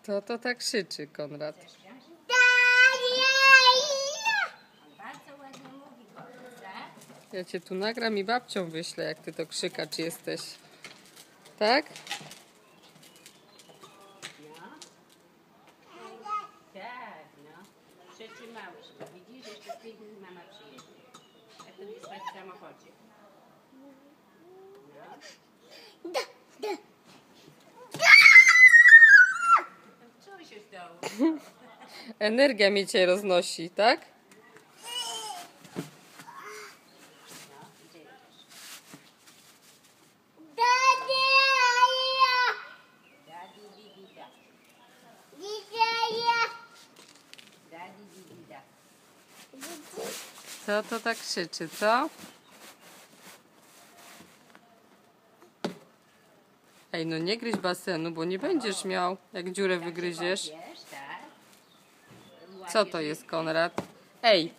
Kto to tak krzyczy, Konrad? On bardzo ładnie mówi, tak? Ja cię tu nagram i babcią wyślę, jak ty to krzykacz jesteś. Tak? No. Tak, no. Przetrzymałyś go. Widzisz, jeszcze z 5 minut mama przyjedzie. Jak to będzie spać w samochodzie. No. Co się stało? Energia mi cię roznosi, tak? No, idzie już. Daddy, didi, da. Daddy, didi, da. Co to tak krzyczy, co? Ej, no nie gryź basenu, bo nie będziesz miał, jak dziurę wygryziesz. Wiesz, tak? Co to jest, Konrad? Ej!